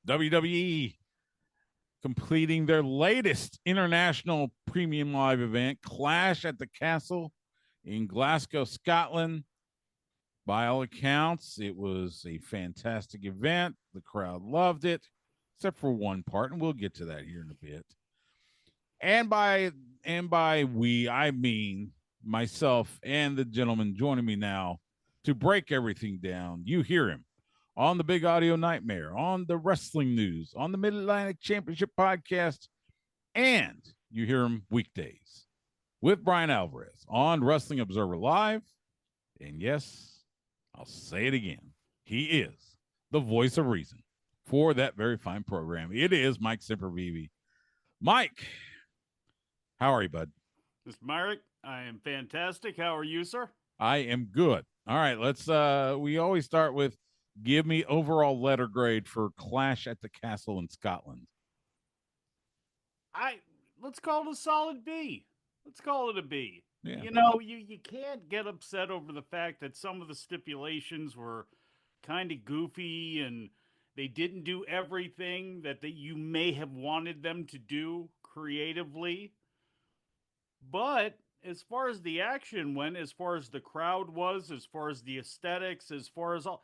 WWE completing their latest international premium live event, Clash at the Castle in Glasgow, Scotland. By all accounts, it was a fantastic event. The crowd loved it, except for one part, and we'll get to that here in a bit. And by we, I mean myself and the gentleman joining me now to break everything down. You hear him on the Big Audio Nightmare, on the Wrestling News, on the Mid Atlantic Championship Podcast, and you hear him weekdays with Brian Alvarez on Wrestling Observer Live. And yes, I'll say it again. He is the voice of reason for that very fine program. It is Mike Sempervive. Mike, how are you, bud? Mr. Myrick, I am fantastic. How are you, sir? I am good. All right, we always start with give me overall letter grade for Clash at the Castle in Scotland. Let's call it a solid B. Let's call it a B. Yeah. You know, you can't get upset over the fact that some of the stipulations were kind of goofy and they didn't do everything that you may have wanted them to do creatively. But as far as the action went, as far as the crowd was, as far as the aesthetics, as far as all,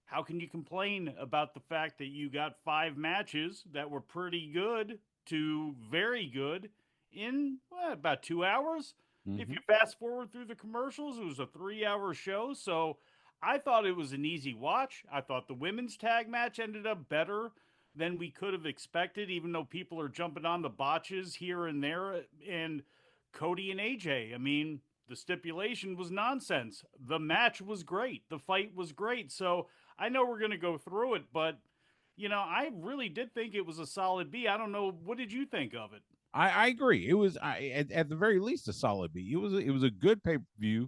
how can you complain about the fact that you got 5 matches that were pretty good to very good in about 2 hours? Mm-hmm. If you fast forward through the commercials, it was a 3-hour show. So I thought it was an easy watch. I thought the women's tag match ended up better than we could have expected, even though people are jumping on the botches here and there. And Cody and AJ, I mean, the stipulation was nonsense. The match was great. The fight was great. So I know we're going to go through it, but, you know, I really did think it was a solid B. I don't know. What did you think of it? I agree. It was at the very least a solid B. It was a good pay-per-view.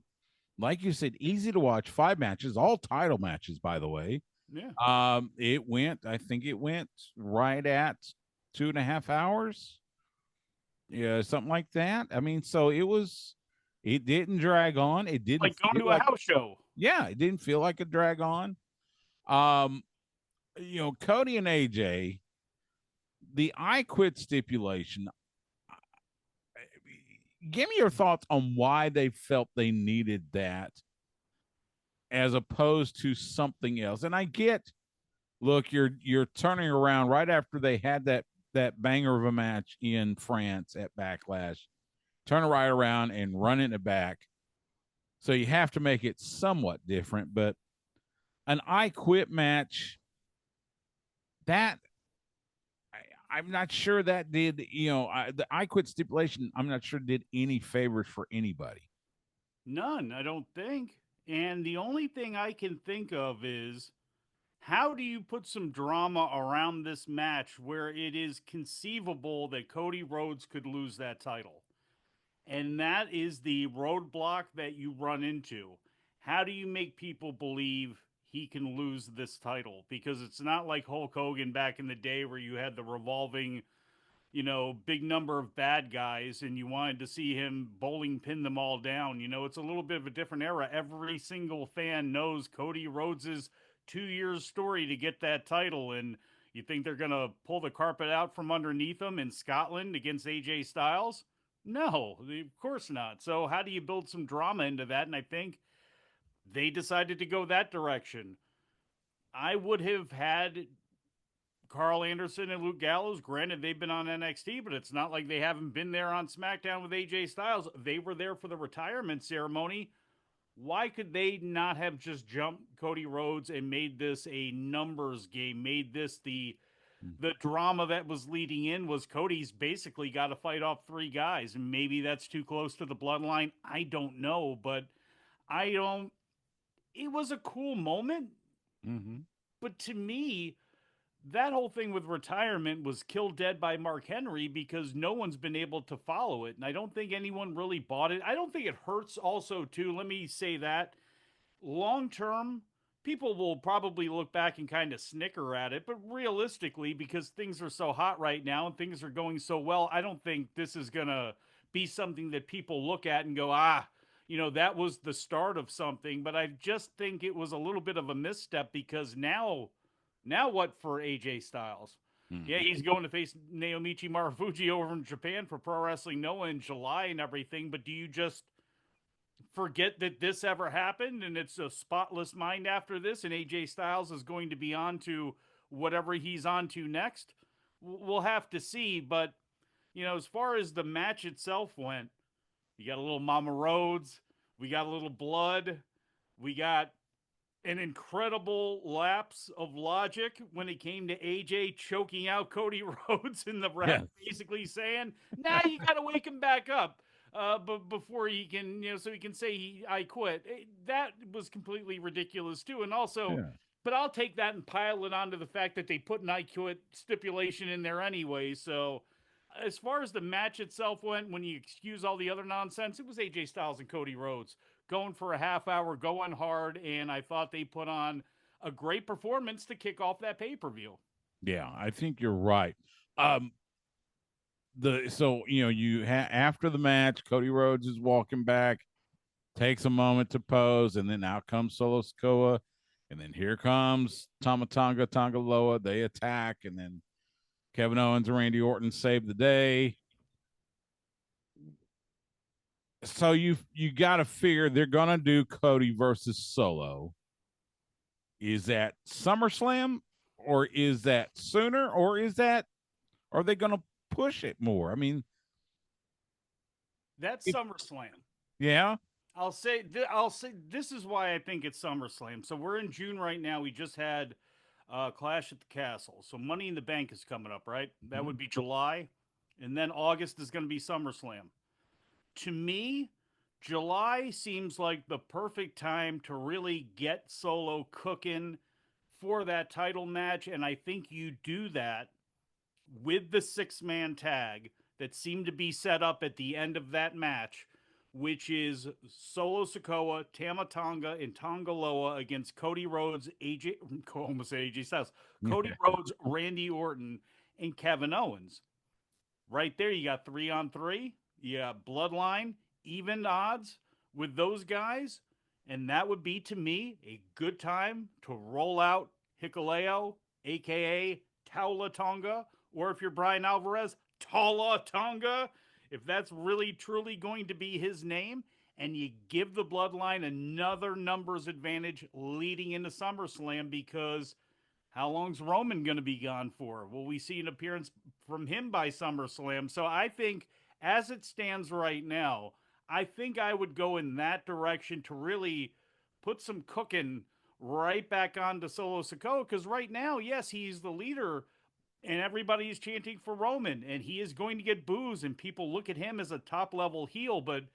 Like you said, easy to watch. 5 matches, all title matches, by the way. Yeah. I think it went right at 2.5 hours. Yeah, something like that. I mean, so it didn't drag on. It didn't like going to a house show. Yeah, it didn't feel like a drag on. You know, Cody and AJ, the I quit stipulation. Give me your thoughts on why they felt they needed that as opposed to something else. And I get, look, you're turning around right after they had that banger of a match in France at Backlash, turn it right around and run it back. So you have to make it somewhat different, but an I quit match, that I'm not sure that did, the I quit stipulation, I'm not sure did any favors for anybody. None, I don't think. And the only thing I can think of is how do you put some drama around this match where it is conceivable that Cody Rhodes could lose that title? And that is the roadblock that you run into. How do you make people believe he can lose this title? Because it's not like Hulk Hogan back in the day where you had the revolving, big number of bad guys and you wanted to see him bowling pin them all down. It's a little bit of a different era. Every single fan knows Cody Rhodes' 2 years story to get that title. And you think they're going to pull the carpet out from underneath him in Scotland against AJ Styles? No, of course not. So how do you build some drama into that? And I think they decided to go that direction. I would have had Carl Anderson and Luke Gallows. Granted, they've been on NXT, but it's not like they haven't been there on SmackDown with AJ Styles. They were there for the retirement ceremony. Why could they not have just jumped Cody Rhodes and made this a numbers game, made this the drama that was leading in was Cody's basically got to fight off 3 guys, and maybe that's too close to the bloodline. I don't know, but it was a cool moment. Mm-hmm. But to me, that whole thing with retirement was killed dead by Mark Henry because no one's been able to follow it. And I don't think anyone really bought it. I don't think it hurts also, too. Let me say that. Long term, people will probably look back and kind of snicker at it. But realistically, because things are so hot right now and things are going so well, I don't think this is going to be something that people look at and go, that was the start of something. But I just think it was a little bit of a misstep because now Now what for AJ Styles? Yeah, Mhm. he's going to face Naomichi Marufuji over in Japan for Pro Wrestling Noah in July and everything. But do you just forget that this ever happened and it's a spotless mind after this, and AJ Styles is going to be on to whatever he's on to next? We'll have to see. But, as far as the match itself went, you got a little Mama Rhodes, we got a little blood, we got an incredible lapse of logic when it came to AJ choking out Cody Rhodes and the ref Yeah. basically saying, "Now you got to wake him back up." But before he can, so he can say I quit. That was completely ridiculous too. And also, Yeah. but I'll take that and pile it onto the fact that they put an I quit stipulation in there anyway. So, as far as the match itself went, when you excuse all the other nonsense, it was AJ Styles and Cody Rhodes going for a half hour, going hard, and I thought they put on a great performance to kick off that pay-per-view. Yeah, I think you're right. Um, after the match, Cody Rhodes is walking back, takes a moment to pose, and then out comes Solo Sikoa, and then here comes Tamatanga Tangaloa. They attack, and then Kevin Owens and Randy Orton save the day. So you got to figure they're gonna do Cody versus Solo. Is that SummerSlam, or is that sooner, or are they gonna push it more? I mean, That's it, SummerSlam. yeah. I'll say this is why I think it's SummerSlam. So we're in June right now. We just had Clash at the Castle. So Money in the Bank is coming up, right? That would Mhm. be July, and then August is going to be SummerSlam. To me, July seems like the perfect time to really get Solo cooking for that title match, and I think you do that with the 6-man tag that seemed to be set up at the end of that match, which is Solo Sikoa, Tamatonga, and Tongaloa against Cody Rhodes, AJ, almost AJ Styles, Cody Rhodes, Randy Orton, and Kevin Owens. Right there, you got 3-on-3. You got Bloodline, even odds with those guys. And that would be, to me, a good time to roll out Hikuleo, a.k.a. Taula Tonga, or if you're Brian Alvarez, Tala Tonga, if that's really truly going to be his name, and you give the Bloodline another numbers advantage leading into SummerSlam, because how long's Roman going to be gone for? Will we see an appearance from him by SummerSlam? So I think, as it stands right now, I think I would go in that direction to really put some cooking right back onto Solo Sikoa, because right now, yes, he's the leader and everybody is chanting for Roman, and he is going to get boos, and people look at him as a top level heel. But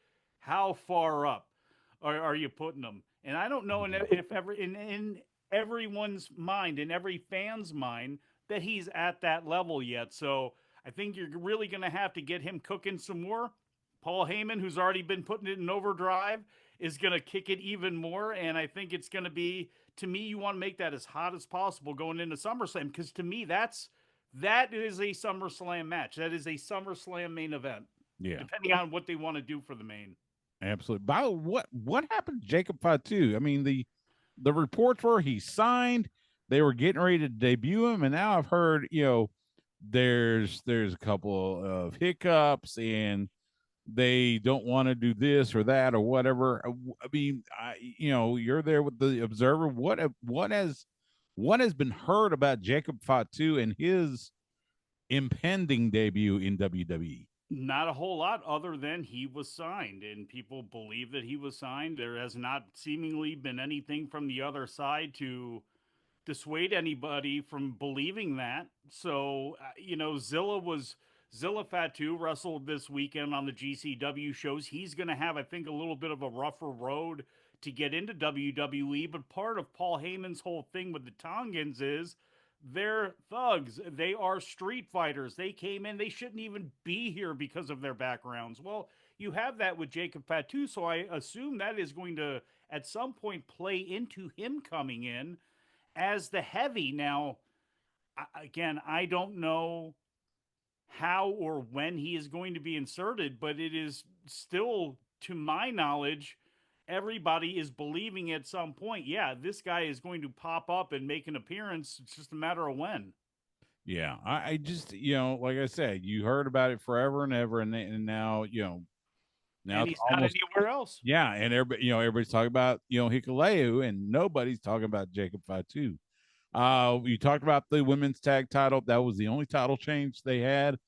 how far up are you putting him? And I don't know if ever in everyone's mind, in every fan's mind, that he's at that level yet. So I think you're really going to have to get him cooking some more. Paul Heyman, who's already been putting it in overdrive, is going to kick it even more. And I think it's going to be, to me, you want to make that as hot as possible going into SummerSlam, because to me, that is a SummerSlam match. That is a SummerSlam main event, Yeah, depending on what they want to do for the main. absolutely. By what happened to Jacob Fatu? I mean, the reports were he signed. They were getting ready to debut him, and now I've heard there's a couple of hiccups, and they don't want to do this or that or whatever. I mean, you're there with the observer. What has been heard about Jacob Fatu and his impending debut in WWE? Not a whole lot, other than he was signed, and people believe that he was signed. There has not seemingly been anything from the other side to dissuade anybody from believing that. So, Zilla Fatu wrestled this weekend on the GCW shows. He's going to have, I think, a little bit of a rougher road to get into WWE. But part of Paul Heyman's whole thing with the Tongans is they're thugs. They are street fighters. They came in, they shouldn't even be here because of their backgrounds. Well, you have that with Jacob Fatu, so I assume that is going to at some point play into him coming in as the heavy. Now, again, I don't know how or when he is going to be inserted, but it is still, to my knowledge, everybody is believing at some point, yeah, this guy is going to pop up and make an appearance. It's just a matter of when. Yeah, I just, like I said, you heard about it forever and ever, and now, now And it's he's not almost, anywhere else. yeah, and everybody, everybody's talking about, Hikuleu, and nobody's talking about Jacob Fatu. You talked about the women's tag title. That was the only title change they had.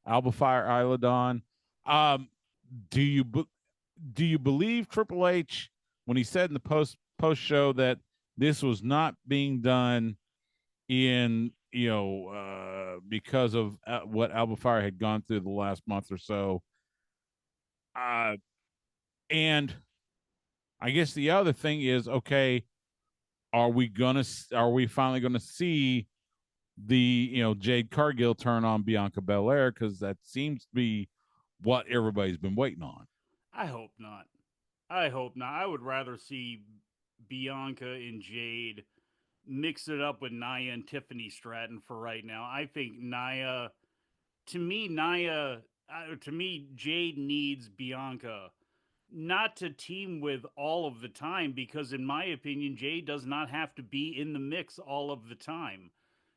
Alba Fire, Isla Dawn. Um, do you do you believe Triple H when he said in the post show that this was not being done in because of what Alba Fire had gone through the last month or so? Uh, and I guess the other thing is, okay, are we finally gonna see the Jade Cargill turn on Bianca Belair, because that seems to be what everybody's been waiting on. I hope not. I hope not. I would rather see Bianca and Jade mix it up with Nia and Tiffany Stratton for right now. I think to me, Jade needs Bianca not to team with all of the time because, in my opinion, Jade does not have to be in the mix all of the time.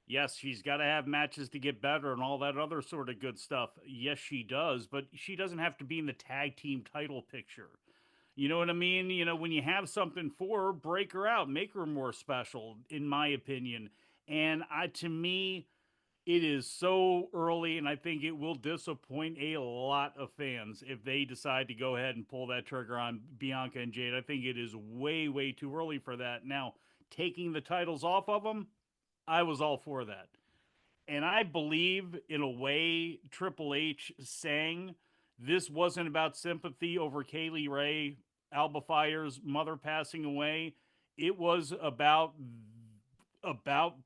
Yes, she's got to have matches to get better and all that other sort of good stuff. Yes, she does, but she doesn't have to be in the tag team title picture. You know what I mean? When you have something for her, break her out, make her more special, in my opinion. And to me, it is so early, and I think it will disappoint a lot of fans if they decide to go ahead and pull that trigger on Bianca and Jade. I think it is way, way too early for that. Now, taking the titles off of them, I was all for that. And I believe, in a way, Triple H saying this wasn't about sympathy over Kaylee Ray, Alba Fire's mother passing away. It was about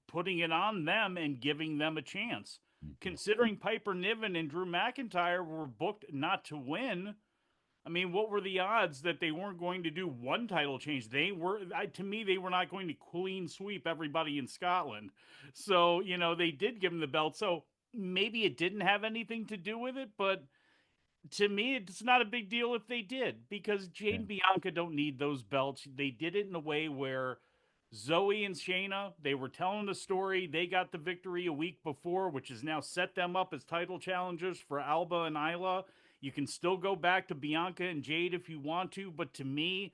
putting it on them and giving them a chance. Mm-hmm. Considering Piper Niven and Drew McIntyre were booked not to win, I mean, what were the odds that they weren't going to do one title change? To me, they were not going to clean sweep everybody in Scotland. So, they did give them the belt. So maybe it didn't have anything to do with it, but to me, it's not a big deal if they did because Jade Yeah. and Bianca don't need those belts. They did it in a way where Zoe and Shayna, they were telling the story. They got the victory a week before, which has now set them up as title challengers for Alba and Isla. You can still go back to Bianca and Jade if you want to, but to me,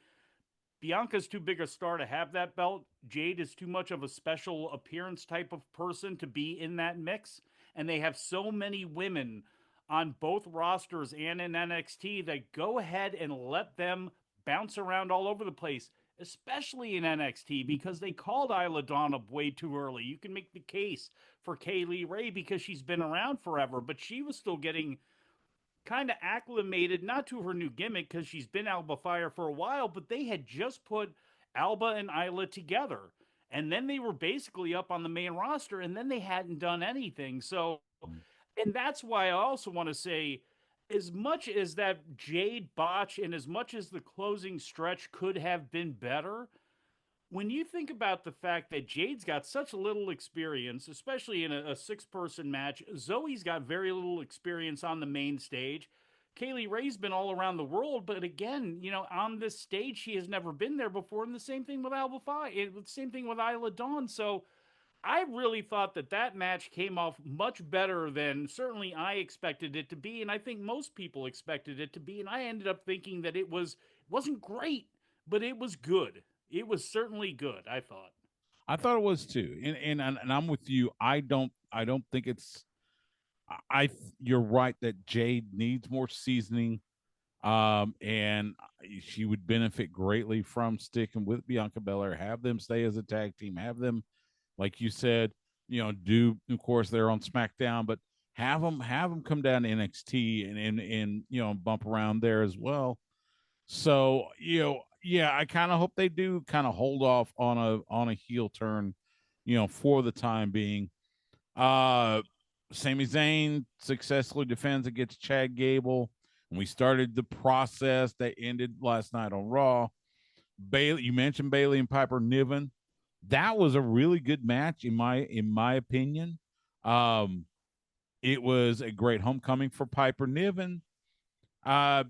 Bianca's too big a star to have that belt. Jade is too much of a special appearance type of person to be in that mix. And they have so many women on both rosters and in NXT that go ahead and let them bounce around all over the place, especially in NXT because they called Isla Dawn up way too early. You can make the case for Kaylee Ray because she's been around forever, but she was still getting kind of acclimated, not to her new gimmick because she's been Alba Fire for a while, but they had just put Alba and Isla together. And then they were basically up on the main roster, and then they hadn't done anything. So, and that's why I also want to say, as much as that Jade botch and as much as the closing stretch could have been better, when you think about the fact that Jade's got such little experience, especially in a six-person match, Zoe's got very little experience on the main stage. Kaylee Ray's been all around the world, but again, on this stage, she has never been there before. And the same thing with Alba Phi, the same thing with Isla Dawn. So I really thought that match came off much better than certainly I expected it to be, and I think most people expected it to be. And I ended up thinking that wasn't great, but it was good. It was certainly good, I thought. I thought it was too, and I'm with you. I don't think it's. You're right that Jade needs more seasoning, and she would benefit greatly from sticking with Bianca Belair. Have them stay as a tag team. Have them, like you said, do, of course, they're on SmackDown, but have them come down to NXT and bump around there as well. So yeah, I kind of hope they do kind of hold off on a heel turn, for the time being. Uh, Sami Zayn successfully defends against Chad Gable, and we started the process that ended last night on Raw. Bailey, you mentioned Bailey and Piper Niven. That was a really good match in my opinion. Um, it was a great homecoming for Piper Niven. Uh,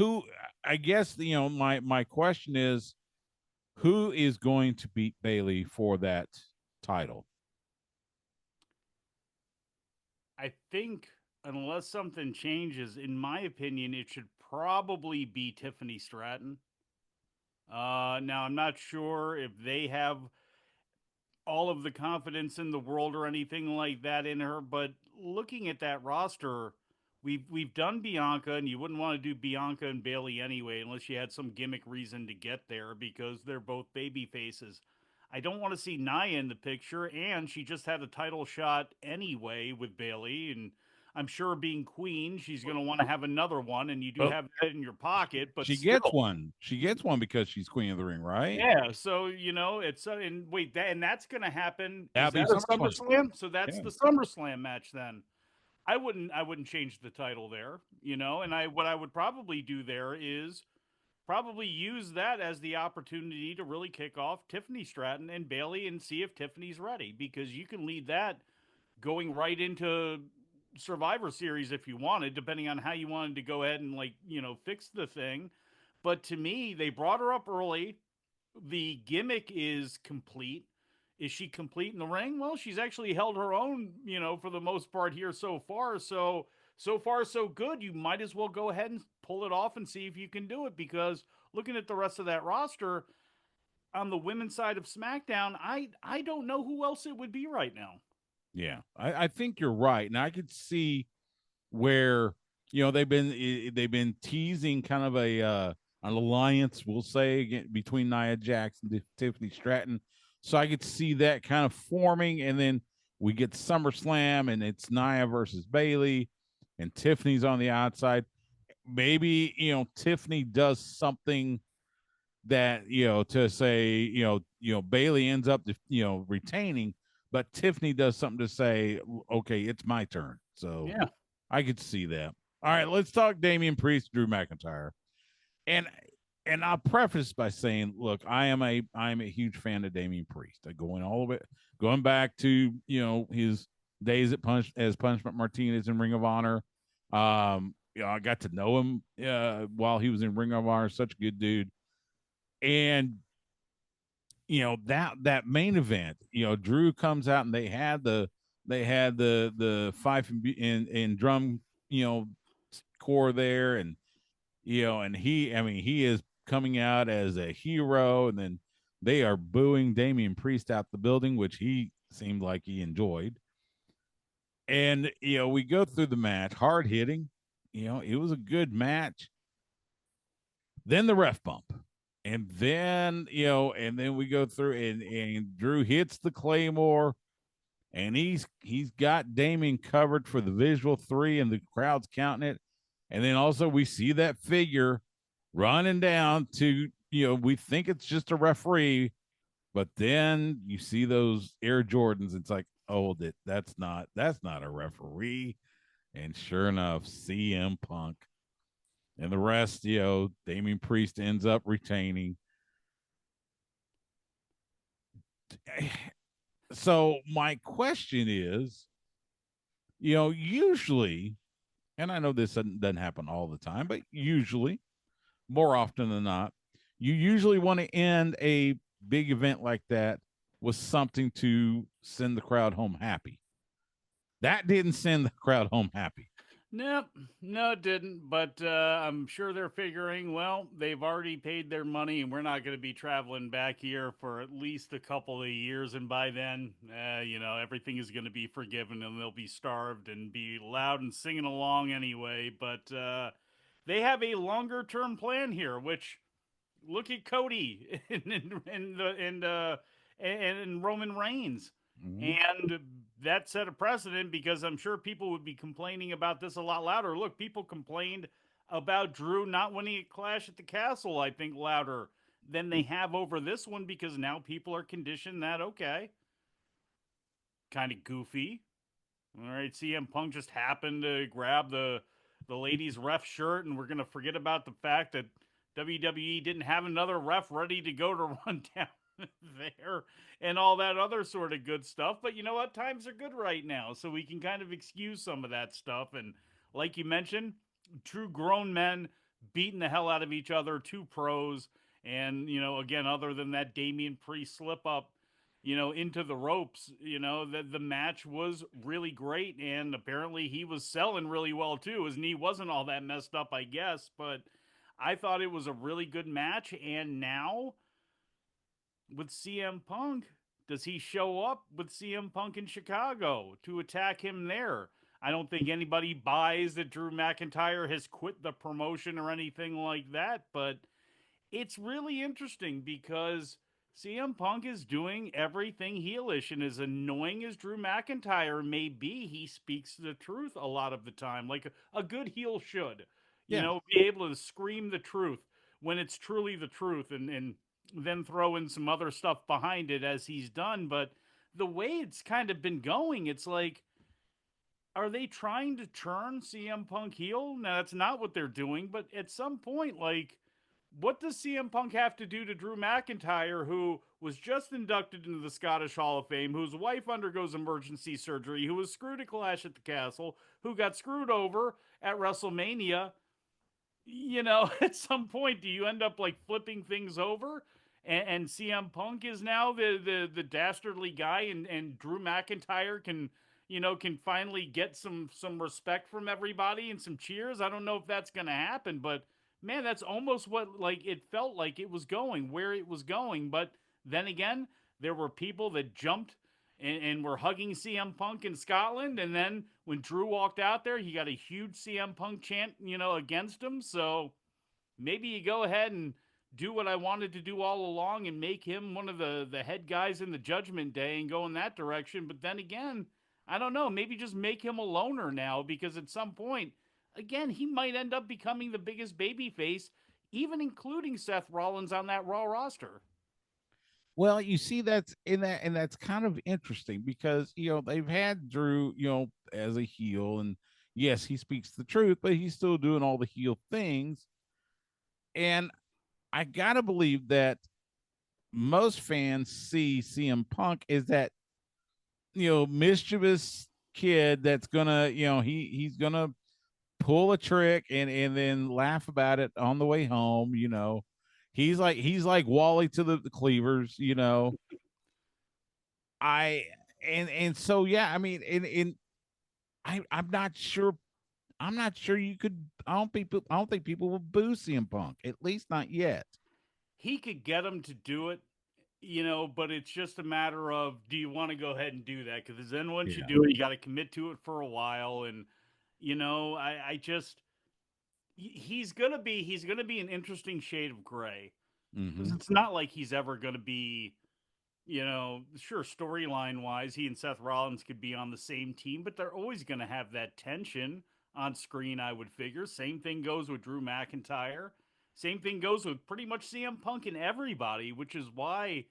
who I guess my question is, who is going to beat Bailey for that title? I think unless something changes, in my opinion, it should probably be Tiffany Stratton. Now I'm not sure if they have all of the confidence in the world or anything like that in her, but looking at that roster, we've done Bianca, and you wouldn't want to do Bianca and Bailey anyway unless you had some gimmick reason to get there because they're both baby faces. I don't want to see Nia in the picture, and she just had a title shot anyway with Bailey, and I'm sure being queen, she's going to want to have another one, and you do Well, have that in your pocket, but she gets still. one. She gets one because she's Queen of the Ring, right? Yeah, so it's and wait, that and that's going to happen. That'll Is be that a SummerSlam. SummerSlam? So that's Yeah, the SummerSlam match then. I wouldn't change the title there, and I what I would probably do there is probably use that as the opportunity to really kick off Tiffany Stratton and Bailey and see if Tiffany's ready, because you can lead that going right into Survivor Series if you wanted, depending on how you wanted to go ahead and fix the thing. But to me, they brought her up early. The gimmick is complete. Is she complete in the ring? Well, she's actually held her own, for the most part here so far. So far so good. You might as well go ahead and pull it off and see if you can do it, because looking at the rest of that roster on the women's side of SmackDown, I don't know who else it would be right now. yeah. I think you're right, and I could see where they've been teasing kind of an alliance, we'll say, between Nia Jax and Tiffany Stratton. So I could see that kind of forming, and then we get SummerSlam, and it's Nia versus Bailey, and Tiffany's on the outside. Maybe Tiffany does something that to say Bailey ends up retaining, but Tiffany does something to say, okay, it's my turn. So Yeah. I could see that. All right, let's talk Damian Priest, Drew McIntyre, and I'll preface by saying, look, I am a huge fan of Damian Priest. Going back to his days as Punishment Martinez in Ring of Honor. I got to know him while he was in Ring of Honor. Such a good dude, and that main event, Drew comes out and they had the fife and drum core there, and and he is coming out as a hero, and then they are booing Damian Priest out the building, which he seemed like he enjoyed. And we go through the match, hard hitting, it was a good match. Then the ref bump. And then we go through, and Drew hits the Claymore, and he's got Damien covered for the visual three, and the crowd's counting it. And then also we see that figure running down to, we think it's just a referee, but then you see those Air Jordans. It's like, oh, that's not a referee. And sure enough, CM Punk and the rest, Damien Priest ends up retaining. So my question is, usually, and I know this doesn't happen all the time, but usually, more often than not, you usually want to end a big event like that with something to send the crowd home happy. That didn't send the crowd home happy. Nope, no, it didn't. But I'm sure they're figuring, well, they've already paid their money, and we're not going to be traveling back here for at least a couple of years. And by then, everything is going to be forgiven, and they'll be starved and be loud and singing along anyway. But they have a longer term plan here, which look at Cody and Roman Reigns. Mhm. And that set a precedent, because I'm sure people would be complaining about this a lot louder. Look, people complained about Drew not winning a Clash at the Castle, I think, louder than they have over this one, because now people are conditioned that, okay, kind of goofy. All right, CM Punk just happened to grab the ladies' ref shirt, and we're gonna forget about the fact that WWE didn't have another ref ready to go to run down there and all that other sort of good stuff. But you know what? Times are good right now, so we can kind of excuse some of that stuff. And like you mentioned, true grown men beating the hell out of each other, two pros. And, again, other than that Damian Priest slip up, into the ropes, the match was really great. And apparently he was selling really well too. His knee wasn't all that messed up, I guess. But I thought it was a really good match. And now with CM Punk, does he show up with CM Punk in Chicago to attack him there? I don't think anybody buys that Drew McIntyre has quit the promotion or anything like that, but it's really interesting because CM Punk is doing everything heelish, and as annoying as Drew McIntyre may be, he speaks the truth a lot of the time, like a good heel should. Yeah. Be able to scream the truth when it's truly the truth, and then throw in some other stuff behind it as he's done. But the way it's kind of been going, it's like, are they trying to turn CM Punk heel? Now, that's not what they're doing, but at some point, like, what does CM Punk have to do to Drew McIntyre, who was just inducted into the Scottish Hall of Fame, whose wife undergoes emergency surgery, who was screwed at Clash at the Castle, who got screwed over at WrestleMania? At some point, do you end up like flipping things over? And CM Punk is now the dastardly guy, and Drew McIntyre can finally get some respect from everybody and some cheers. I don't know if that's gonna happen, but man, that's almost what like it felt like it was going, where it was going. But then again, there were people that jumped and were hugging CM Punk in Scotland. And then when Drew walked out there, he got a huge CM Punk chant, against him. So maybe you go ahead and do what I wanted to do all along and make him one of the head guys in the Judgment Day and go in that direction. But then again, I don't know. Maybe just make him a loner now, because at some point, again, he might end up becoming the biggest babyface, even including Seth Rollins on that Raw roster. Well, you see, that's in that, and that's kind of interesting because they've had Drew, as a heel, and yes, he speaks the truth, but he's still doing all the heel things. And I gotta believe that most fans see CM Punk as that mischievous kid that's gonna he's gonna pull a trick and then laugh about it on the way home. He's like Wally to the Cleavers. I and so yeah, I mean, in I'm not sure. I'm not sure you could. I don't think people will boo CM Punk. At least not yet. He could get him to do it, but it's just a matter of, do you want to go ahead and do that? Because then once you Yeah. do it, you got to commit to it for a while. And, I just, he's gonna be an interesting shade of gray, because Mm-hmm. it's not like he's ever gonna be, sure, storyline wise, he and Seth Rollins could be on the same team, but they're always gonna have that tension on screen, I would figure. Same thing goes with Drew McIntyre. Same thing goes with pretty much CM Punk and everybody, which is why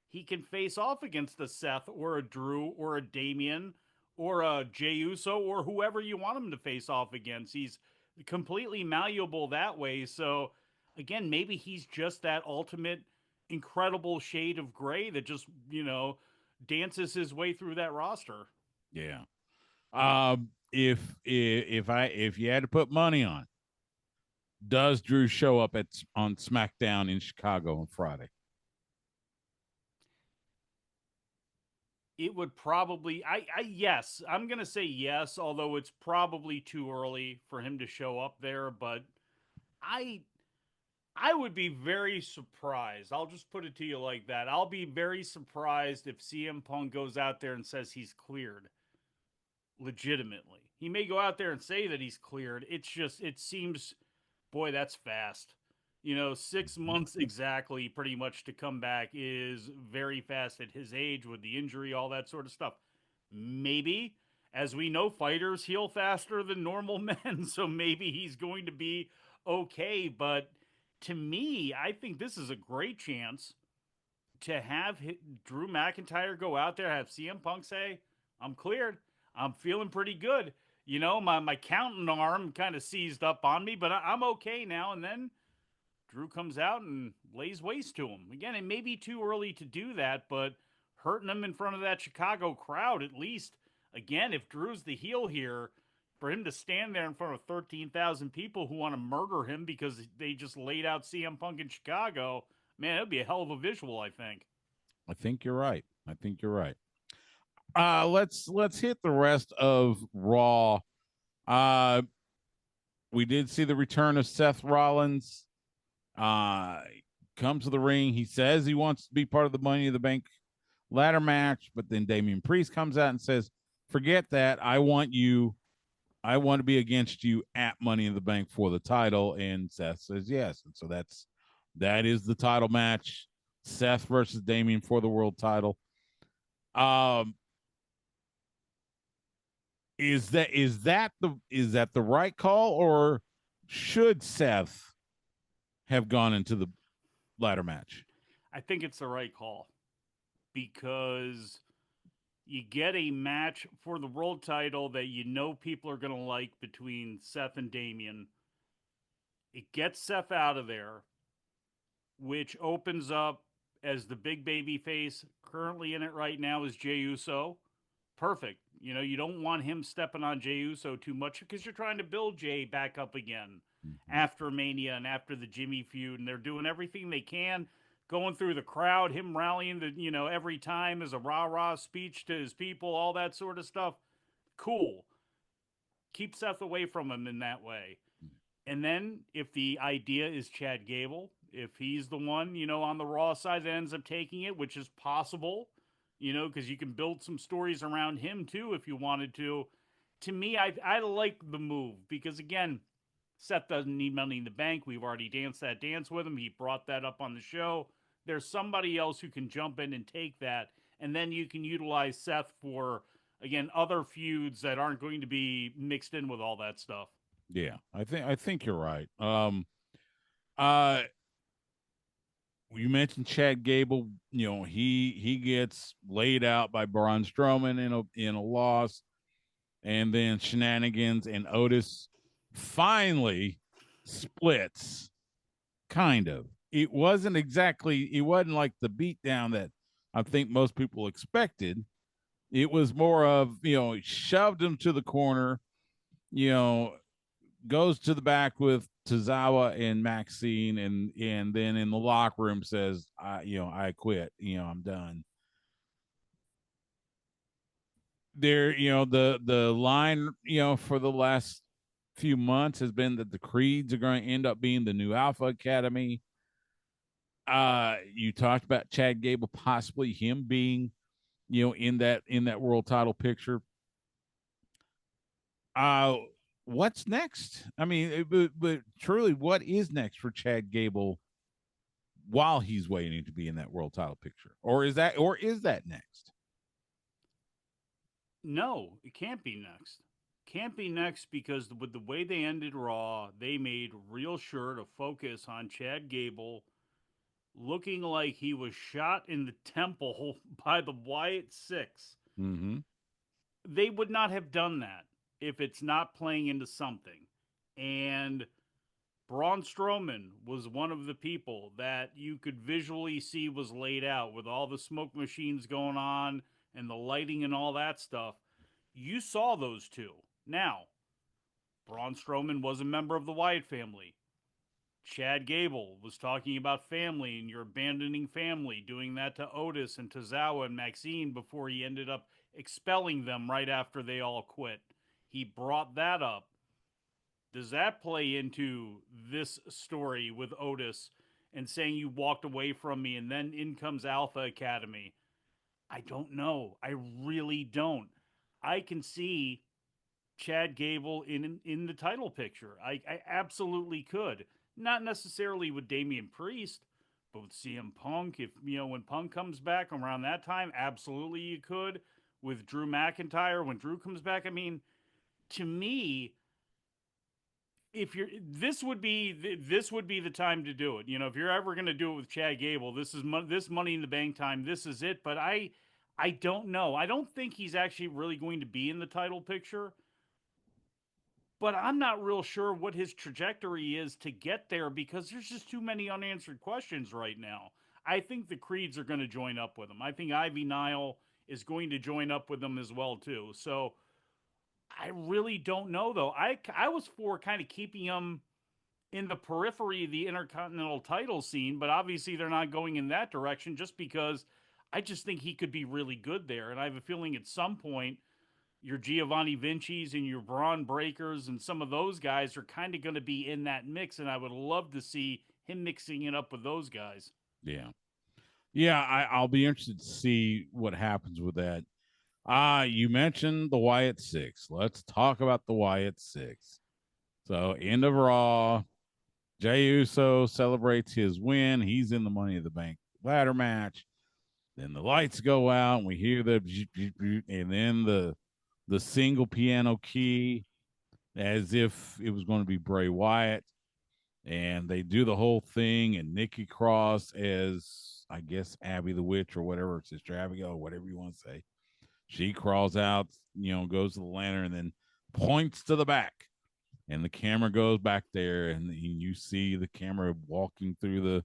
he can face off against a Seth or a Drew or a Damian or a Jey Uso or whoever you want him to face off against. He's completely malleable that way. So again, maybe he's just that ultimate incredible shade of gray that just, dances his way through that roster. Yeah. If you had to put money on, does Drew show up on SmackDown in Chicago on Friday? It would probably, yes, I'm going to say yes, although it's probably too early for him to show up there. But I I would be very surprised. I'll just put it to you like that. I'll be very surprised if CM Punk goes out there and says he's cleared legitimately. He may go out there and say that he's cleared. It's just, it seems, boy, that's fast. 6 months exactly, pretty much, to come back is very fast at his age with the injury, all that sort of stuff. Maybe, as we know, fighters heal faster than normal men, so maybe he's going to be okay. But to me, I think this is a great chance to have Drew McIntyre go out there, have CM Punk say, I'm cleared. I'm feeling pretty good. My counting arm kind of seized up on me, but I'm okay now. And then Drew comes out and lays waste to him. Again, it may be too early to do that, but hurting him in front of that Chicago crowd, at least, again, if Drew's the heel here, for him to stand there in front of 13,000 people who want to murder him because they just laid out CM Punk in Chicago, man, it would be a hell of a visual, I think. I think you're right. I think you're right. Let's hit the rest of Raw. Uh, we did see the return of Seth Rollins. Comes to the ring. He says he wants to be part of the Money in the Bank ladder match, but then Damian Priest comes out and says, "Forget that. I want you. I want to be against you at Money in the Bank for the title." And Seth says yes, and so that is the title match. Seth versus Damian for the world title. Um, is that the right call, or should Seth have gone into the ladder match? I think it's the right call because you get a match for the world title that you know people are going to like between Seth and Damian. It gets Seth out of there, which opens up as the big baby face. Currently in it right now is Jey Uso. Perfect. You know, you don't want him stepping on Jey Uso too much because you're trying to build Jey back up again after Mania and after the Jimmy feud, and they're doing everything they can, going through the crowd, him rallying every time as a rah rah speech to his people, all that sort of stuff. Cool. Keep Seth away from him in that way. And then if the idea is Chad Gable, if he's the one, on the Raw side that ends up taking it, which is possible, because you can build some stories around him too if you wanted to. To me, I like the move because, again, Seth doesn't need Money in the Bank. We've already danced that dance with him. He brought that up on the show. There's somebody else who can jump in and take that. And then you can utilize Seth for, again, other feuds that aren't going to be mixed in with all that stuff. Yeah, I think you're right. Uh, you mentioned Chad Gable. He gets laid out by Braun Strowman in a loss, and then shenanigans, and Otis finally splits. Kind of. It wasn't exactly. It wasn't like the beatdown that I think most people expected. It was more of shoved him to the corner. You know, goes to the back with Tozawa and Maxine, and then in the locker room says, I quit. I'm done. There, the line, for the last few months has been that the Creeds are going to end up being the new Alpha Academy. You talked about Chad Gable, possibly him being, in that world title picture. Uh what's next? I mean, but truly, what is next for Chad Gable while he's waiting to be in that world title picture? Or is that next? No, it can't be next. Can't be next because with the way they ended Raw, they made real sure to focus on Chad Gable looking like he was shot in the temple by the Wyatt SickS. Mm-hmm. They would not have done that if it's not playing into something. And Braun Strowman was one of the people that you could visually see was laid out with all the smoke machines going on and the lighting and all that stuff. You saw those two. Now, Braun Strowman was a member of the Wyatt family. Chad Gable was talking about family and you're abandoning family, doing that to Otis and Tozawa and Maxine before he ended up expelling them right after they all quit. He brought that up. Does that play into this story with Otis and saying you walked away from me and then in comes Alpha Academy? I don't know. I really don't. I can see Chad Gable in the title picture. I absolutely could. Not necessarily with Damian Priest, but with CM Punk. If when Punk comes back around that time, absolutely you could. With Drew McIntyre when Drew comes back, I mean, to me, if you're this would be the time to do it. If you're ever going to do it with Chad Gable, this is this Money in the Bank time. This is it. But I don't know. I don't think he's actually really going to be in the title picture. But I'm not real sure what his trajectory is to get there because there's just too many unanswered questions right now. I think the Creeds are going to join up with him. I think Ivy Nile is going to join up with them as well too. So I really don't know though. I was for kind of keeping him in the periphery of the Intercontinental title scene, but obviously they're not going in that direction just because I just think he could be really good there. And I have a feeling at some point your Giovanni Vinci's and your Braun Breakers and some of those guys are kind of going to be in that mix. And I would love to see him mixing it up with those guys. Yeah. Yeah, I'll be interested to see what happens with that. You mentioned the Wyatt SickS. Let's talk about the Wyatt SickS. So, end of Raw, Jey Uso celebrates his win. He's in the Money of the Bank ladder match. Then the lights go out, and we hear and then the single piano key, as if it was going to be Bray Wyatt. And they do the whole thing, and Nikki Cross as, I guess, Abby the Witch or whatever, Sister Abigail, or whatever you want to say. She crawls out, goes to the lantern, and then points to the back. And the camera goes back there, and you see the camera walking through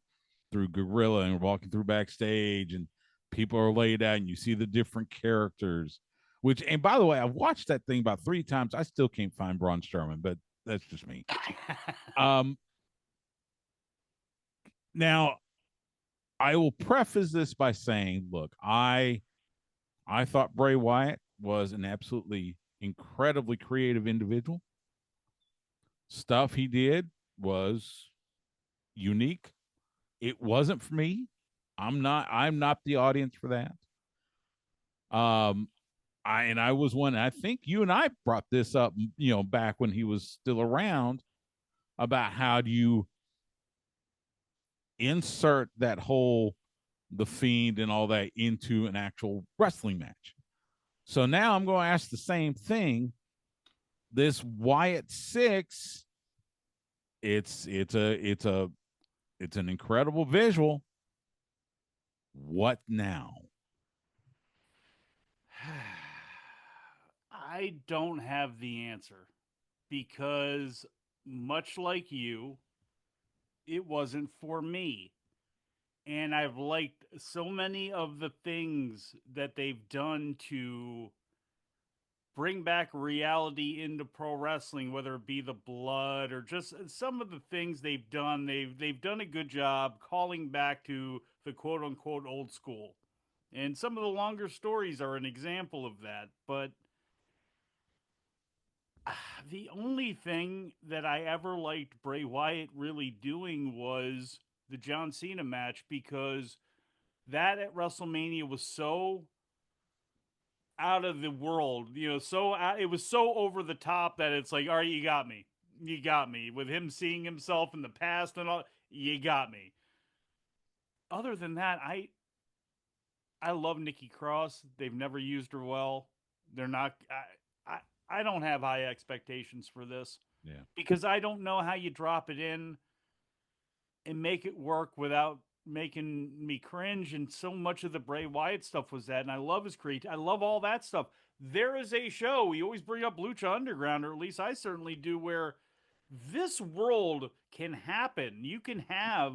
Gorilla and walking through backstage, and people are laid out, and you see the different characters. Which, and by the way, I've watched that thing about 3 times. I still can't find Braun Strowman, but that's just me. Now, I will preface this by saying, look, I thought Bray Wyatt was an absolutely incredibly creative individual. Stuff he did was unique. It wasn't for me. I'm not the audience for that. I was one. I think you and I brought this up, back when he was still around, about how do you insert that whole the Fiend and all that into an actual wrestling match. So now I'm going to ask the same thing. This Wyatt SickS, it's an incredible visual. What now? I don't have the answer because, much like you, it wasn't for me. And I've liked so many of the things that they've done to bring back reality into pro wrestling, whether it be the blood or just some of the things they've done. They've done a good job calling back to the quote unquote old school. And some of the longer stories are an example of that. But the only thing that I ever liked Bray Wyatt really doing was the John Cena match, because that at WrestleMania was so out of the world, it was so over the top that it's like, all right, you got me. You got me. With him seeing himself in the past and all, you got me. Other than that, I love Nikki Cross. They've never used her well. They're not I don't have high expectations for this. Yeah. Because I don't know how you drop it in and make it work without making me cringe. And so much of the Bray Wyatt stuff was that. And I love his creativity. I love all that stuff. There is a show, we always bring up Lucha Underground, or at least I certainly do, where this world can happen. You can have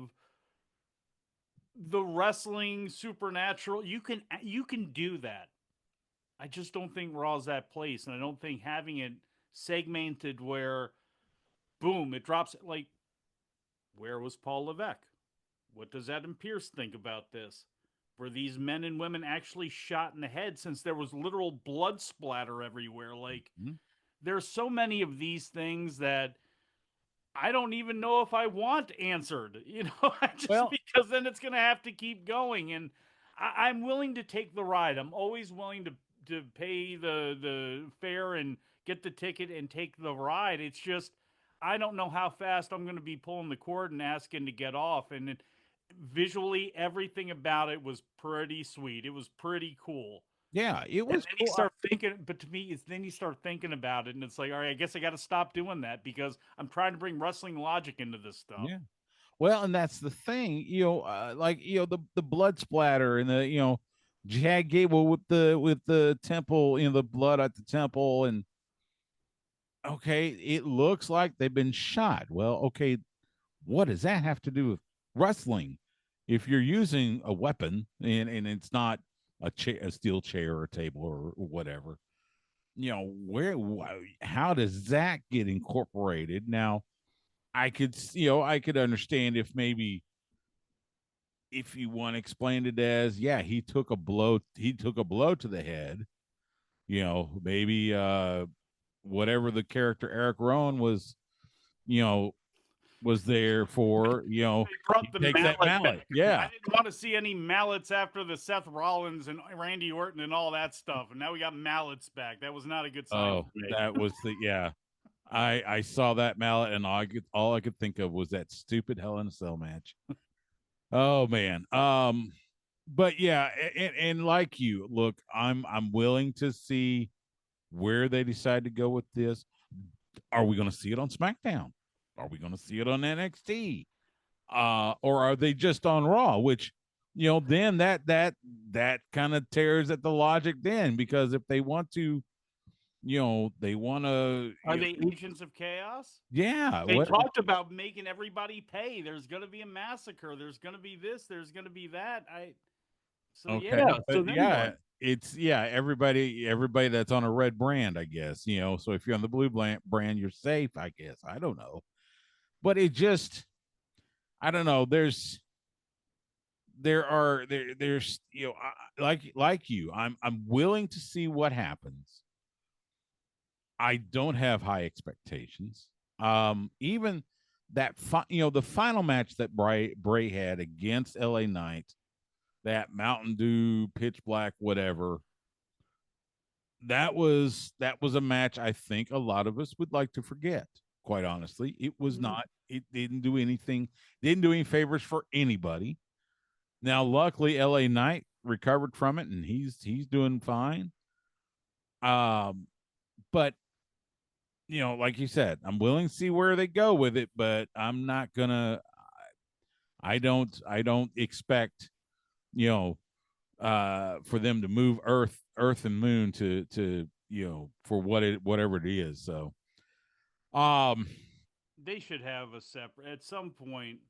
the wrestling supernatural. You can do that. I just don't think Raw's that place. And I don't think having it segmented where, boom, it drops. Like, where was Paul Levesque? What does Adam Pearce think about this? Were these men and women actually shot in the head, since there was literal blood splatter everywhere? Like, there's so many of these things that I don't even know if I want answered, because then it's going to have to keep going. And I'm willing to take the ride. I'm always willing to pay the fare and get the ticket and take the ride. It's just, I don't know how fast I'm going to be pulling the cord and asking to get off. And visually, everything about it was pretty sweet. It was pretty cool. Yeah, it was. And then you start thinking, but to me, it's then you start thinking about it, and it's like, all right, I guess I got to stop doing that, because I'm trying to bring wrestling logic into this stuff. Yeah. Well, and that's the thing, the blood splatter and the Chad Gable with the temple, the blood at the temple, and okay, it looks like they've been shot. Well, okay, what does that have to do with wrestling? If you're using a weapon and it's not a steel chair or a table or whatever, how does that get incorporated? Now, I could understand if maybe if you want to explain it as, yeah, he took a blow to the head, maybe whatever the character Eric Rowan was, you know, was there for, They he brought the takes that mallet mallet. back. I Yeah. didn't want to see any mallets after the Seth Rollins and Randy Orton and all that stuff, and now we got mallets back. That was not a good sign Oh, for me. that was yeah. I saw that mallet and all I could think of was that stupid Hell in a Cell match. Oh man. But yeah, and like you, look, I'm willing to see where they decide to go with this. Are we going to see it on SmackDown? Are we going to see it on NXT? Or are they just on Raw? Which, then that kind of tears at the logic then, because if they want to, they want to, Are they agents of chaos? yeah, They what? talked about making everybody pay. There's going to be a massacre. There's going to be this. There's going to be that. So Okay, yeah. So but then yeah, what? it's everybody that's on a red brand, I guess. So if you're on the blue brand, you're safe, I guess. I don't know, but it just, I don't know. There's like you, I'm willing to see what happens. I don't have high expectations. Even the final match that Bray had against LA Knight, that Mountain Dew, pitch black, whatever. That was a match I think a lot of us would like to forget. Quite honestly, it was not. It didn't do anything. Didn't do any favors for anybody. Now, luckily, LA Knight recovered from it, and he's doing fine. But like you said, I'm willing to see where they go with it, but I'm not gonna. I don't expect for them to move Earth and Moon to for whatever it is. So, um, They should have a separate. At some point,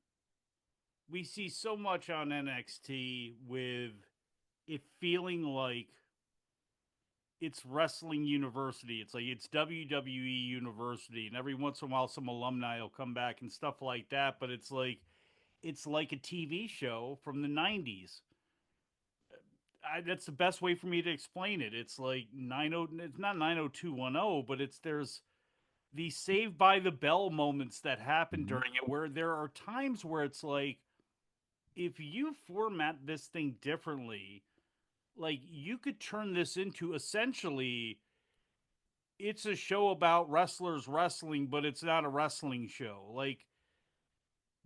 we see so much on NXT with it feeling like it's wrestling university. It's like it's WWE University, and every once in a while, some alumni will come back and stuff like that. But it's like a TV show from the '90s. That's the best way for me to explain it. It's like 90. It's not 90210, but there's the Saved by the Bell moments that happen mhm. during it, where there are times where it's like, if you format this thing differently, like you could turn this into essentially it's a show about wrestlers wrestling, but it's not a wrestling show. Like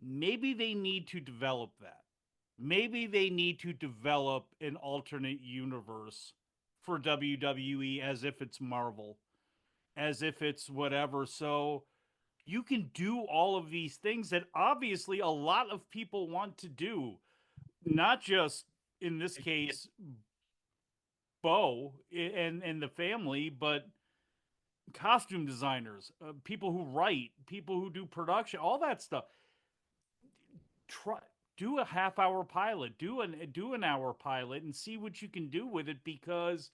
maybe they need to develop that. Maybe they need to develop an alternate universe for WWE as if it's Marvel, as if it's whatever. So you can do all of these things that obviously a lot of people want to do, not just in this case Bo and the family, but costume designers, people who write, people who do production, all that stuff. Try do a half-hour pilot, do an hour pilot, and see what you can do with it. Because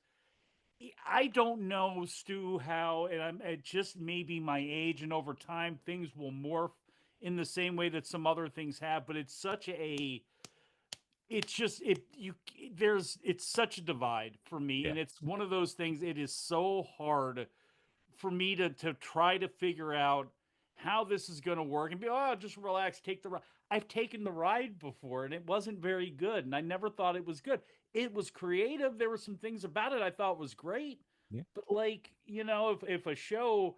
I don't know, Stu, how, and it just maybe my age, and over time things will morph in the same way that some other things have. But it's just it you there's it's such a divide for me, Yeah, and it's one of those things. It is so hard for me to try to figure out how this is going to work and be, oh, just relax, take the ride. I've taken the ride before and it wasn't very good, and I never thought it was good. It was creative. There were some things about it I thought was great, yeah. but if a show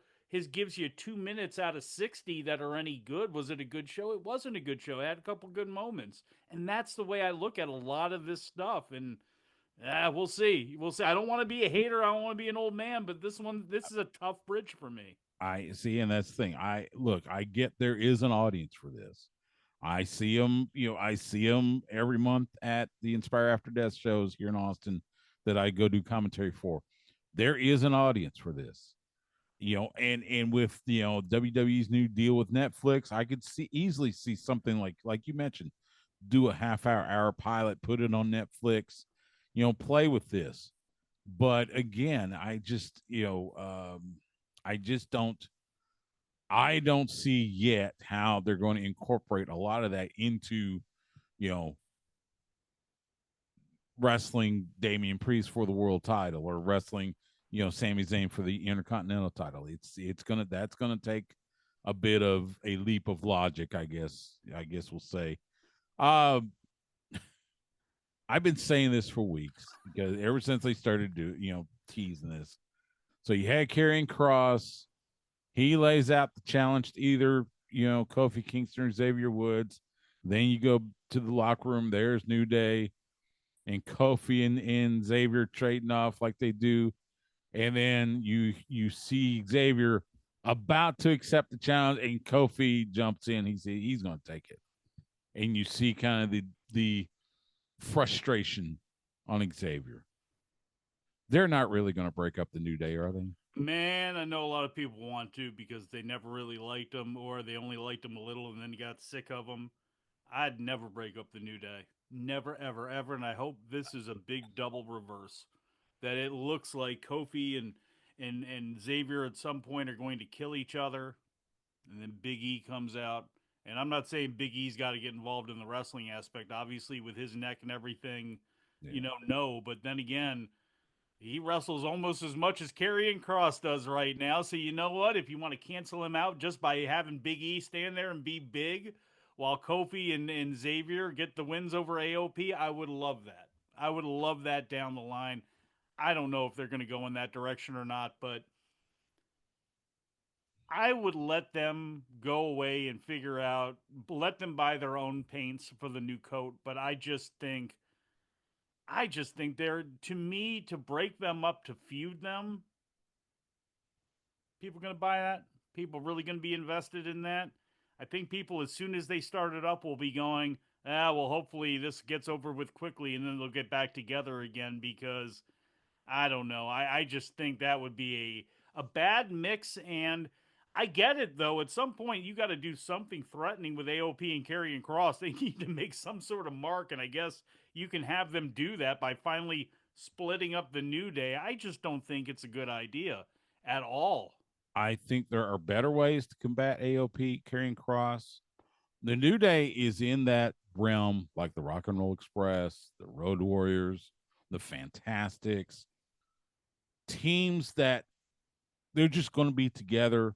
gives you 2 minutes out of 60 that are any good, was it a good show? It wasn't a good show. It had a couple good moments, and that's the way I look at a lot of this stuff. And we'll see. We'll see. I don't want to be a hater. I don't want to be an old man, but this is a tough bridge for me. I see, and that's the thing. I get there is an audience for this. I see them every month at the Inspire After Death shows here in Austin that I go do commentary for. There is an audience for this. And with WWE's new deal with Netflix, I could easily see something like you mentioned, do a half hour pilot, put it on Netflix, play with this. But again, I just I don't see yet how they're going to incorporate a lot of that into, you know, wrestling Damian Priest for the world title or wrestling, Sami Zayn for the Intercontinental title. That's gonna take a bit of a leap of logic, I guess. I guess we'll say. Uh, I've been saying this for weeks because ever since they started teasing this. So you had Karrion Cross. He lays out the challenge to either, Kofi Kingston or Xavier Woods. Then you go to the locker room. There's New Day and Kofi and Xavier trading off like they do. And then you see Xavier about to accept the challenge, and Kofi jumps in. He's going to take it, and you see kind of the frustration on Xavier. They're not really going to break up the New Day, are they? Man, I know a lot of people want to because they never really liked him or they only liked him a little and then got sick of him. I'd never break up the New Day. Never, ever, ever. And I hope this is a big double reverse. That it looks like Kofi and Xavier at some point are going to kill each other. And then Big E comes out. And I'm not saying Big E's got to get involved in the wrestling aspect. Obviously, with his neck and everything, Yeah. no. But then again, he wrestles almost as much as Karrion Cross does right now. So you know what? If you want to cancel him out just by having Big E stand there and be big while Kofi and Xavier get the wins over AOP, I would love that. I would love that down the line. I don't know if they're going to go in that direction or not, but I would let them go away and figure out, let them buy their own paints for the new coat. But I just think they're, to me, to break them up, to feud them, people going to buy that? People really going to be invested in that? I think people, as soon as they start it up, will be going, well, hopefully this gets over with quickly and then they'll get back together again because I don't know. I just think that would be a bad mix. And I get it, though. At some point, you got to do something threatening with AOP and Karrion Cross. They need to make some sort of mark. And I guess you can have them do that by finally splitting up the New Day. I just don't think it's a good idea at all. I think there are better ways to combat AOP, carrying cross. The New Day is in that realm, like the Rock and Roll Express, the Road Warriors, the Fantastics, teams that they're just going to be together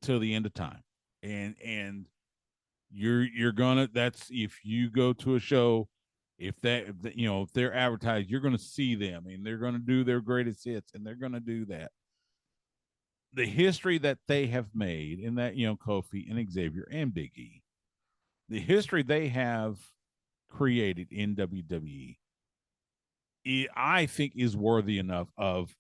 till the end of time. And you're gonna that's if you go to a show, if they're advertised, you're going to see them, and they're going to do their greatest hits, and they're going to do that. The history that they have made in that, Kofi and Xavier and Big E, the history they have created in WWE, I think is worthy enough of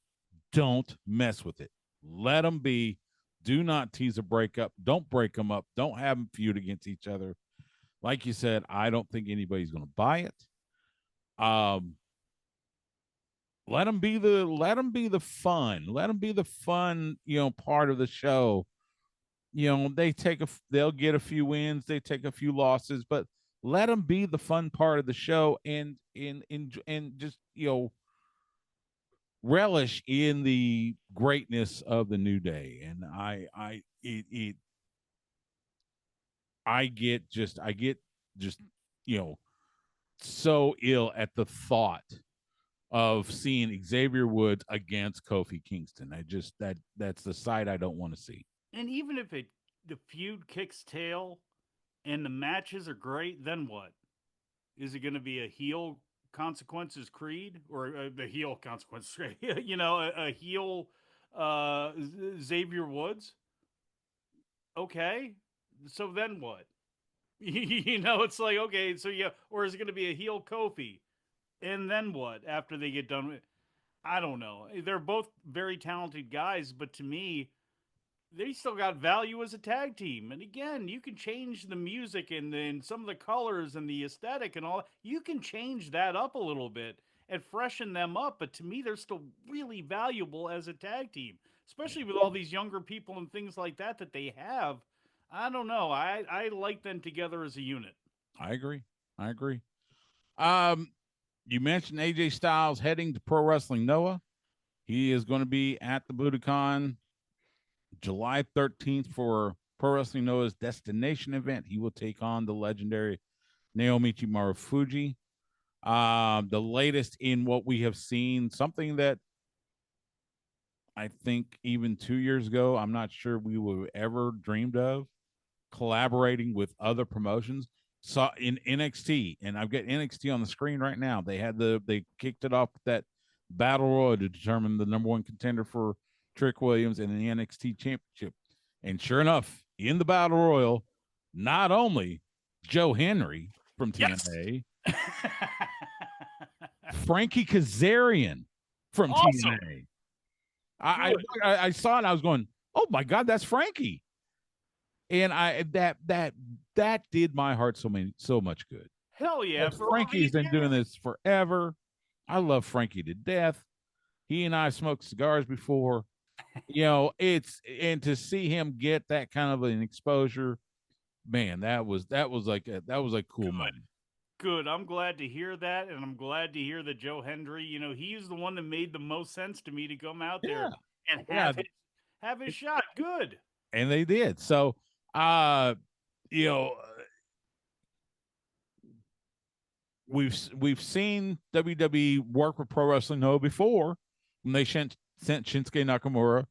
don't mess with it. Let them be. Do not tease a breakup. Don't break them up. Don't have them feud against each other. Like you said, I don't think anybody's going to buy it. Um, let them be the fun. Let them be the fun, part of the show. They'll get a few wins, they take a few losses, but let them be the fun part of the show, and just relish in the greatness of the New Day. And I get just you know so ill at the thought of seeing Xavier Woods against Kofi Kingston. That's the side I don't want to see. And even if the feud kicks tail and the matches are great, then what? Is it going to be a heel consequences Creed or the heel consequences? A heel Xavier Woods? Okay, so then what? It's like, okay, so yeah, or is it going to be a heel Kofi? And then what after they get done with? I don't know. They're both very talented guys, but to me, they still got value as a tag team. And again, you can change the music and some of the colors and the aesthetic and all. You can change that up a little bit and freshen them up. But to me, they're still really valuable as a tag team, Yeah, especially with all these younger people and things like that they have. I don't know. I like them together as a unit. I agree. I agree. Um, You mentioned AJ Styles heading to Pro Wrestling Noah. He is going to be at the Budokan July 13th for Pro Wrestling Noah's destination event. He will take on the legendary Naomichi Marufuji. The latest in what we have seen, something that I think even 2 years ago, I'm not sure we would have ever dreamed of collaborating with other promotions. Saw in NXT, and I've got NXT on the screen right now. They kicked it off with that battle royal to determine the number one contender for Trick Williams in the NXT championship. And sure enough, in the battle royal, not only Joe Henry from Yes. TNA, Frankie Kazarian from Awesome. TNA. I, Good. I saw it. I was going, oh my god, that's Frankie, and that did my heart so much good. Hell yeah. Because For all Frankie's these been doing years. this forever. I love Frankie to death. He and I smoked cigars before. It's and to see him get that kind of an exposure, man, that was like cool Good. moment. Good. I'm glad to hear that. And I'm glad to hear that Joe Hendry, he's the one that made the most sense to me to come out Yeah, there and yeah, have his shot. Good. and they did. So, uh, you know, we've seen WWE work with Pro Wrestling Noah before when they sent Shinsuke Nakamura,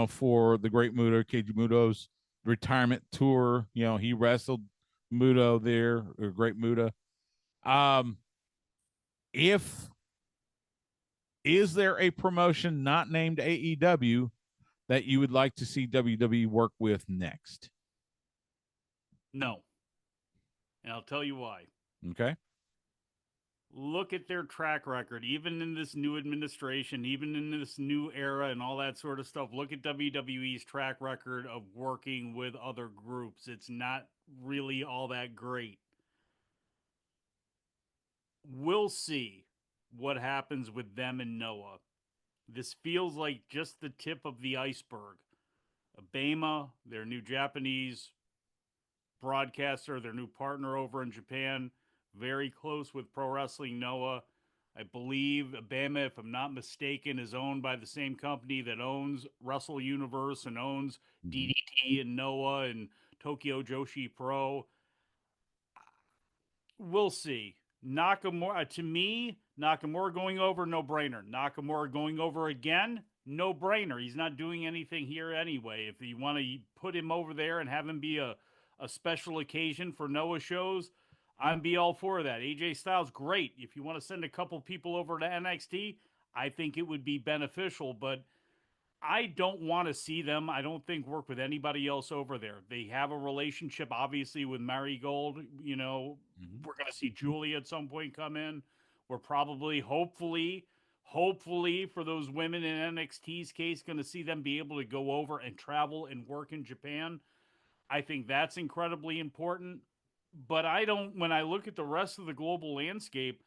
for the Great Muto, Keiji Muto's retirement tour. He wrestled Muto there, or Great Muta. Um, if is there a promotion not named AEW that you would like to see WWE work with next? No. And I'll tell you why. Okay. Look at their track record, even in this new administration, even in this new era and all that sort of stuff. Look at WWE's track record of working with other groups. It's not really all that great. We'll see what happens with them and Noah. This feels like just the tip of the iceberg. Abema, their new Japanese broadcaster, their new partner over in Japan, very close with Pro Wrestling Noah. I believe Abema, if I'm not mistaken, is owned by the same company that owns Wrestle Universe and owns Mm-hmm. DDT and Noah and Tokyo Joshi Pro. We'll see. Nakamura, to me, Nakamura going over, no brainer. Nakamura going over again, no brainer. He's not doing anything here anyway. If you want to put him over there and have him be a special occasion for Noah shows, I'm be all for that. AJ Styles, great. If you want to send a couple people over to NXT, I think it would be beneficial, but I don't want to see them, I don't think, work with anybody else over there. They have a relationship, obviously, with Marigold. Mm-hmm. We're going to see Julie at some point come in. We're probably, hopefully, for those women in NXT's case, going to see them be able to go over and travel and work in Japan. I think that's incredibly important. But when I look at the rest of the global landscape,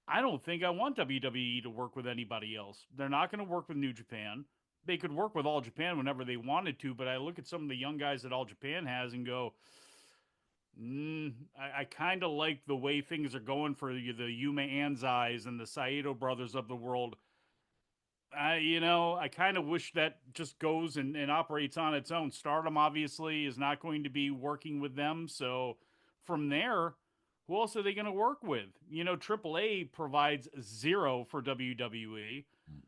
I don't think I want WWE to work with anybody else. They're not going to work with New Japan. They could work with All Japan whenever they wanted to, but I look at some of the young guys that All Japan has and go, I kind of like the way things are going for the Yuma Anzais and the Saito brothers of the world. I kind of wish that just goes and operates on its own. Stardom obviously is not going to be working with them. So from there, who else are they going to work with? AAA provides zero for WWE. Mm-hmm.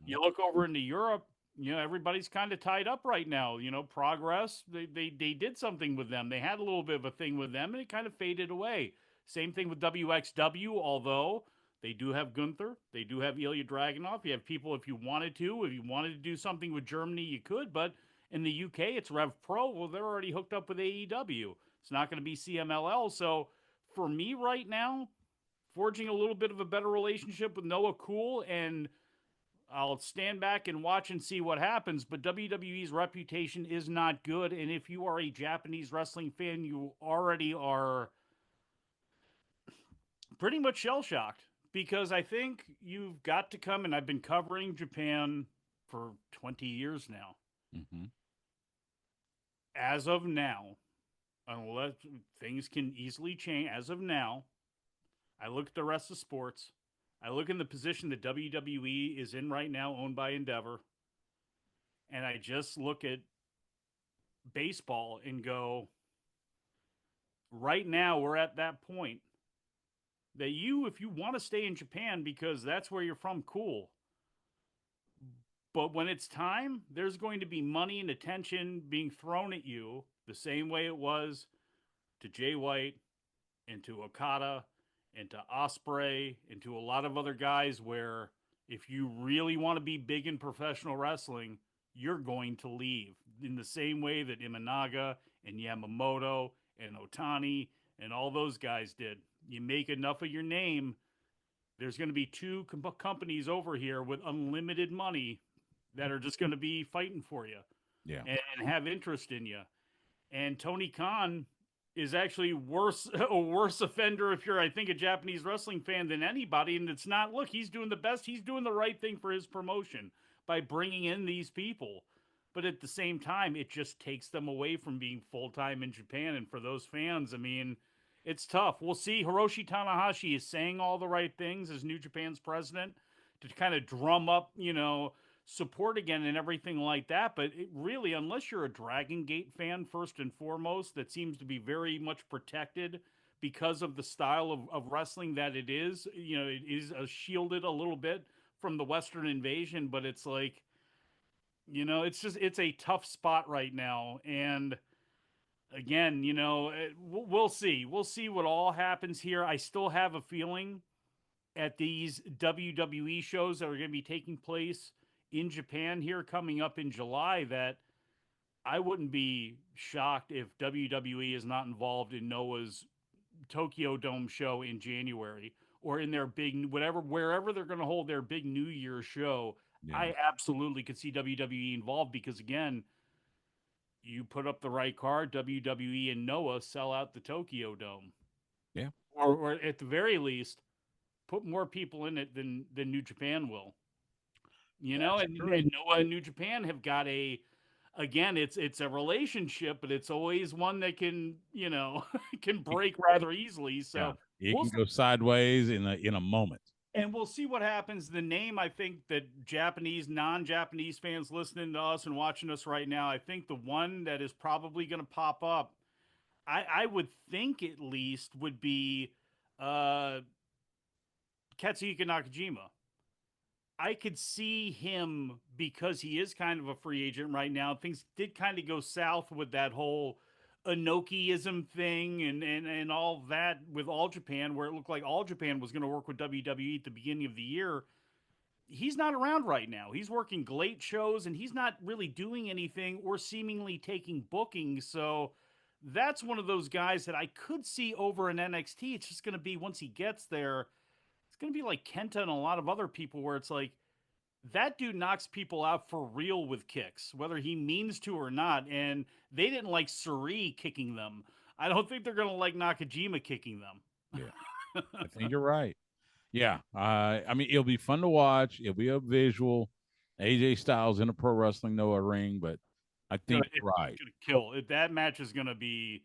You look over into Europe, everybody's kind of tied up right now. Progress, they did something with them. They had a little bit of a thing with them and it kind of faded away. Same thing with WXW, although they do have Gunther. They do have Ilya Dragunov. You have people if you wanted to do something with Germany, you could. But in the UK, it's Rev Pro. Well, they're already hooked up with AEW. It's not going to be CMLL. So for me right now, forging a little bit of a better relationship with Noah Cool, and I'll stand back and watch and see what happens. But WWE's reputation is not good. And if you are a Japanese wrestling fan, you already are pretty much shell shocked because I think you've got to come, and I've been covering Japan for 20 years now. Mm-hmm. As of now, unless things can easily change, as of now, I look at the rest of sports. I look in the position that WWE is in right now, owned by Endeavor, and I just look at baseball and go, right now we're at that point that if you want to stay in Japan because that's where you're from, cool. But when it's time, there's going to be money and attention being thrown at you the same way it was to Jay White and to Okada and to Osprey and to a lot of other guys where if you really want to be big in professional wrestling, you're going to leave in the same way that Imanaga and Yamamoto and Otani and all those guys did. You make enough of your name, there's going to be two companies over here with unlimited money that are just going to be fighting for you Yeah. and have interest in you. And Tony Khan is actually a worse offender if you're, I think, a Japanese wrestling fan than anybody. And it's not, look, he's doing the best. He's doing the right thing for his promotion by bringing in these people. But at the same time, it just takes them away from being full time in Japan. And for those fans, I mean, it's tough. We'll see. Hiroshi Tanahashi is saying all the right things as New Japan's president to kind of drum up, support again and everything like that. But it really, unless you're a Dragon Gate fan, first and foremost, that seems to be very much protected because of the style of wrestling that it is, it is shielded a little bit from the Western invasion, but it's like, it's a tough spot right now. And again, we'll see. We'll see what all happens here. I still have a feeling at these WWE shows that are going to be taking place in Japan here coming up in July that I wouldn't be shocked if WWE is not involved in Noah's Tokyo Dome show in January or in their big wherever they're going to hold their big New Year show. Yeah. I absolutely could see WWE involved because again, you put up the right card, WWE and Noah sell out the Tokyo Dome. Yeah. Or at the very least, put more people in it than New Japan will. That's And true. Noah and New Japan have got again, it's a relationship, but it's always one that can, can break rather easily. Yeah. So It we'll can go sideways in a moment. and we'll see what happens. The name, I think that non-Japanese fans listening to us and watching us right now, I think the one that is probably going to pop up, I would think at least would be uh, Katsuhiko Nakajima. I could see him because he is kind of a free agent right now. Things did kind of go south with that whole Inokiism thing and all that with All Japan, where it looked like All Japan was going to work with WWE at the beginning of the year. He's not around right now. He's working late shows and he's not really doing anything or seemingly taking bookings. So that's one of those guys that I could see over in NXT. It's just going to be once he gets there, it's going to be like Kenta and a lot of other people where it's like that dude knocks people out for real with kicks, whether he means to or not. And they didn't like Suri kicking them. I don't think they're going to like Nakajima kicking them. Yeah. I think you're right. Yeah. I mean, it'll be fun to watch. It'll be a visual. AJ Styles in a pro wrestling Noah ring, but I think It's you're right. going to kill. That match is going to be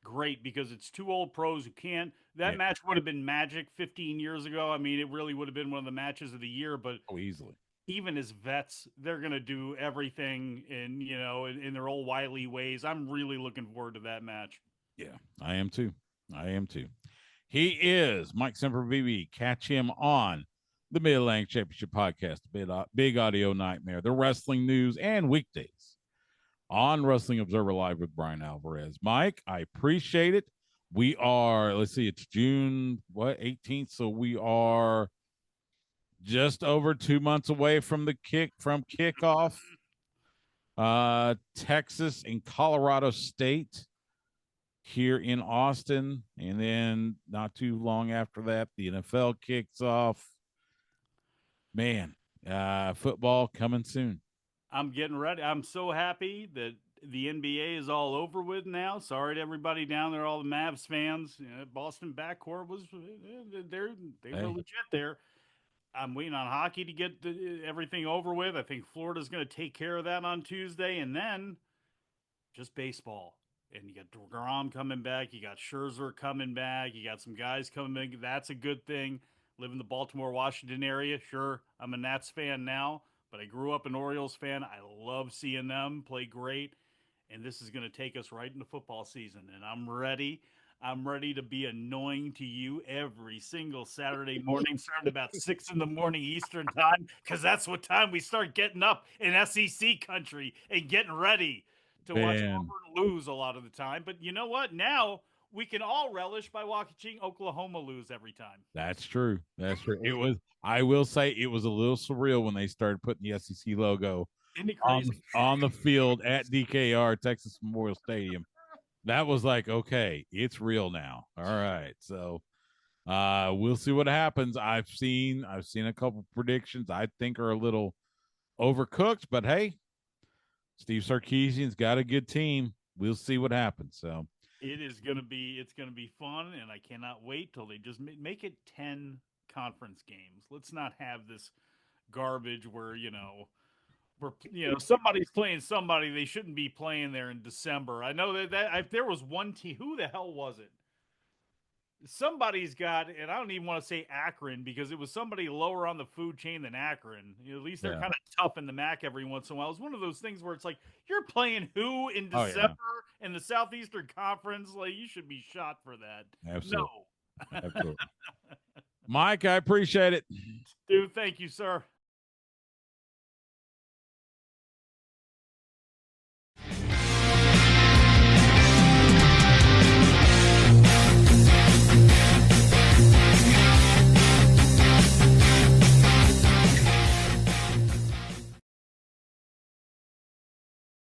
great because it's two old pros who can't. That Yeah. match would have been magic 15 years ago. I mean, it really would have been one of the matches of the year, but Oh, easily. even as vets, they're going to do everything in their old wily ways. I'm really looking forward to that match. Yeah. I am too. I am too. He is Mike Sempervive. Catch him on the Mid Atlantic Championship Podcast, Big Audio Nightmare, the wrestling news, and weekdays on Wrestling Observer Live with Brian Alvarez. Mike, I appreciate it. We are, let's see, it's June 18th, so we are just over 2 months away from kickoff. Texas and Colorado State here in Austin, and then not too long after that, the NFL kicks off. Man, football coming soon. I'm getting ready. I'm so happy that the NBA is all over with now. Sorry to everybody down there, all the Mavs fans. Boston backcourt was they were Hey, legit there. I'm waiting on hockey to get everything over with. I think Florida's going to take care of that on Tuesday, and then just baseball. And you got DeGrom coming back. You got Scherzer coming back. You got some guys coming back. That's a good thing. live in the Baltimore, Washington area. Sure, I'm a Nats fan now, but I grew up an Orioles fan. I love seeing them play great. And this is going to take us right into football season. And I'm ready. I'm ready to be annoying to you every single Saturday morning, starting about 6 in the morning Eastern time, because that's what time we start getting up in SEC country and getting ready to watch Man, Auburn lose a lot of the time. But you know what? Now we can all relish by watching Oklahoma lose every time. that's true. That's true. It was. I will say it was a little surreal when they started putting the SEC logo Isn't it on crazy? the field at DKR Texas Memorial Stadium. That was like, okay, it's real now. All right, so we'll see what happens. I've seen a couple predictions I think are a little overcooked, but hey, Steve Sarkisian's got a good team. We'll see what happens. So It's gonna be fun, and I cannot wait till they just make it 10 conference games. Let's not have this garbage where somebody's playing somebody they shouldn't be playing there in December. I know that if there was one team, who the hell was it? Somebody's got, and I don't even want to say Akron because it was somebody lower on the food chain than Akron. At least they're yeah. kind of tough in the MAC every once in a while. It's one of those things where it's like you're playing who in Oh yeah. December in the Southeastern Conference? Like you should be shot for that. Absolutely. No, Absolutely. Mike, I appreciate it. dude. Thank you, sir.